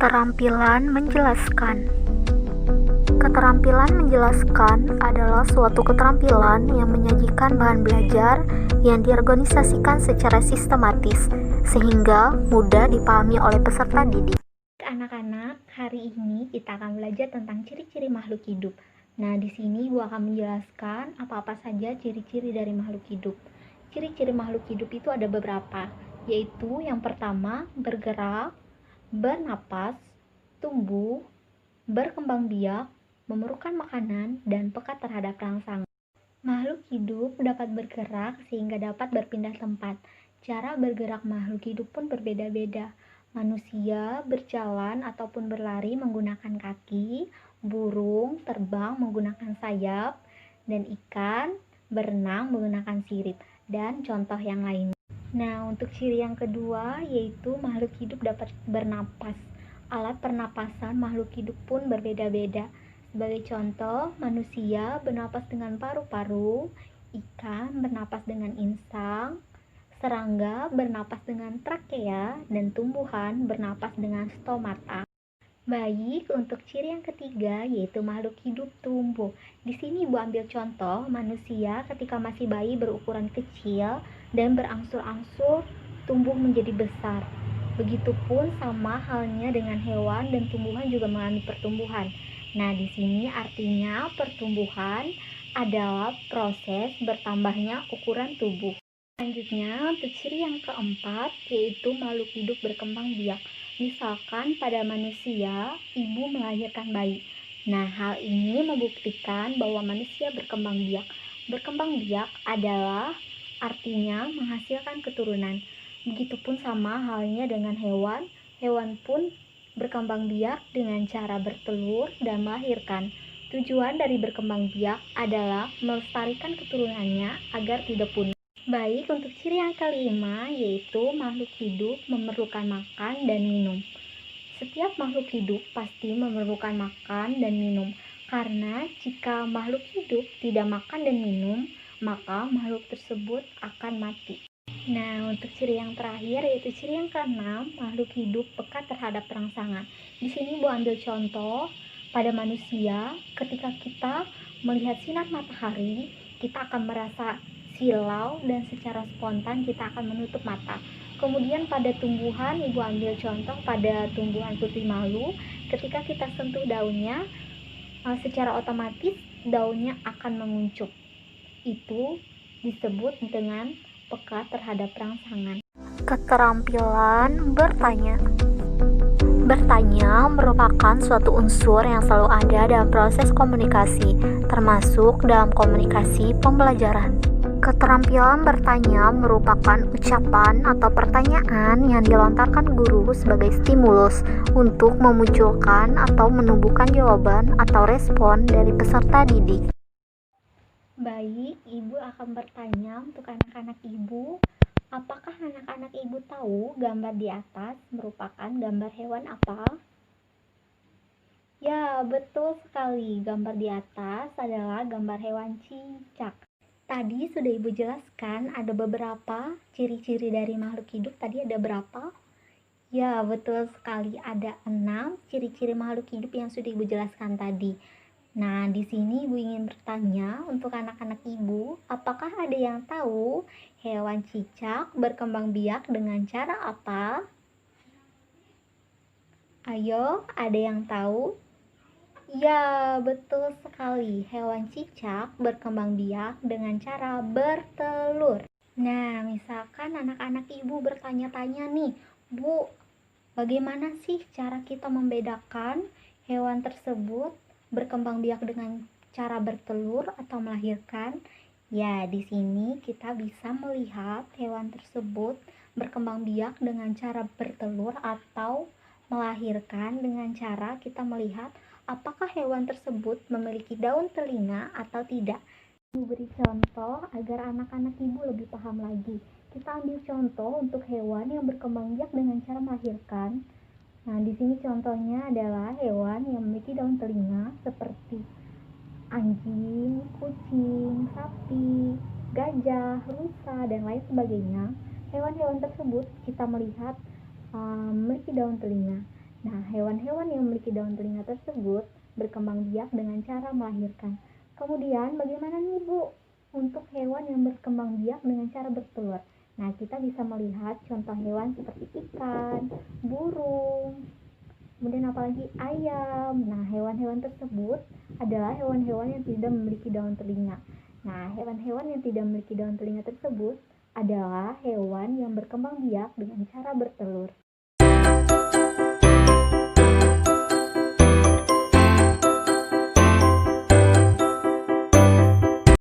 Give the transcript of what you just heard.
Keterampilan menjelaskan. Keterampilan menjelaskan adalah suatu keterampilan yang menyajikan bahan belajar yang diorganisasikan secara sistematis, sehingga mudah dipahami oleh peserta didik. Anak-anak, hari ini kita akan belajar tentang ciri-ciri makhluk hidup. Nah, di sini gua akan menjelaskan apa-apa saja ciri-ciri dari makhluk hidup. Ciri-ciri makhluk hidup itu ada beberapa, yaitu yang pertama, bergerak, bernapas, tumbuh, berkembang biak, memerlukan makanan, dan peka terhadap rangsangan. Makhluk hidup dapat bergerak sehingga dapat berpindah tempat. Cara bergerak makhluk hidup pun berbeda-beda. Manusia berjalan ataupun berlari menggunakan kaki, burung terbang menggunakan sayap, dan ikan berenang menggunakan sirip, dan contoh yang lainnya. Nah, untuk ciri yang kedua yaitu makhluk hidup dapat bernapas. Alat pernapasan makhluk hidup pun berbeda-beda. Sebagai contoh, manusia bernapas dengan paru-paru, ikan bernapas dengan insang, serangga bernapas dengan trakea, dan tumbuhan bernapas dengan stomata. Baik, untuk ciri yang ketiga yaitu makhluk hidup tumbuh. Di sini Ibu ambil contoh manusia ketika masih bayi berukuran kecil dan berangsur-angsur tumbuh menjadi besar. Begitupun sama halnya dengan hewan dan tumbuhan juga mengalami pertumbuhan. Nah, di sini artinya pertumbuhan adalah proses bertambahnya ukuran tubuh. Selanjutnya, untuk ciri yang keempat yaitu makhluk hidup berkembang biak. Misalkan pada manusia, ibu melahirkan bayi. Nah, hal ini membuktikan bahwa manusia berkembang biak. Berkembang biak adalah artinya menghasilkan keturunan. Begitupun sama halnya dengan hewan. Hewan pun berkembang biak dengan cara bertelur dan melahirkan. Tujuan dari berkembang biak adalah melestarikan keturunannya agar tidak punah. Baik, untuk ciri yang kelima yaitu makhluk hidup memerlukan makan dan minum. Setiap makhluk hidup pasti memerlukan makan dan minum, karena jika makhluk hidup tidak makan dan minum, maka makhluk tersebut akan mati. Nah, untuk ciri yang terakhir yaitu ciri yang keenam, makhluk hidup peka terhadap rangsangan. Di sini Bu ambil contoh pada manusia, ketika kita melihat sinar matahari, kita akan merasa silau dan secara spontan kita akan menutup mata. Kemudian pada tumbuhan, Ibu ambil contoh pada tumbuhan putih malu, ketika kita sentuh daunnya, secara otomatis daunnya akan menguncup. Itu disebut dengan peka terhadap rangsangan. Keterampilan bertanya. Bertanya merupakan suatu unsur yang selalu ada dalam proses komunikasi, termasuk dalam komunikasi pembelajaran. Keterampilan bertanya merupakan ucapan atau pertanyaan yang dilontarkan guru sebagai stimulus untuk memunculkan atau menumbuhkan jawaban atau respon dari peserta didik. Baik, Ibu akan bertanya untuk anak-anak Ibu, apakah anak-anak Ibu tahu gambar di atas merupakan gambar hewan apa? Ya, betul sekali. Gambar di atas adalah gambar hewan cicak. Tadi sudah Ibu jelaskan ada beberapa ciri-ciri dari makhluk hidup. Tadi ada berapa? Ya, betul sekali. Ada 6 ciri-ciri makhluk hidup yang sudah Ibu jelaskan tadi. Nah, di sini Ibu ingin bertanya untuk anak-anak Ibu, apakah ada yang tahu hewan cicak berkembang biak dengan cara apa? Ayo, ada yang tahu? Ya, betul sekali. Hewan cicak berkembang biak dengan cara bertelur. Nah, misalkan anak-anak Ibu bertanya-tanya nih, Bu, bagaimana sih cara kita membedakan hewan tersebut berkembang biak dengan cara bertelur atau melahirkan? Ya, di sini kita bisa melihat hewan tersebut berkembang biak dengan cara bertelur atau melahirkan dengan cara kita melihat apakah hewan tersebut memiliki daun telinga atau tidak. Ibu beri contoh agar anak-anak Ibu lebih paham lagi. Kita ambil contoh untuk hewan yang berkembang biak dengan cara melahirkan. Nah, di sini contohnya adalah hewan yang memiliki daun telinga seperti anjing, kucing, sapi, gajah, rusa, dan lain sebagainya. Hewan-hewan tersebut kita melihat memiliki daun telinga. Nah, hewan-hewan yang memiliki daun telinga tersebut berkembang biak dengan cara melahirkan. Kemudian, bagaimana nih Bu untuk hewan yang berkembang biak dengan cara bertelur? Nah, kita bisa melihat contoh hewan seperti ikan, burung, kemudian apalagi ayam. Nah, hewan-hewan tersebut adalah hewan-hewan yang tidak memiliki daun telinga. Nah, hewan-hewan yang tidak memiliki daun telinga tersebut adalah hewan yang berkembang biak dengan cara bertelur.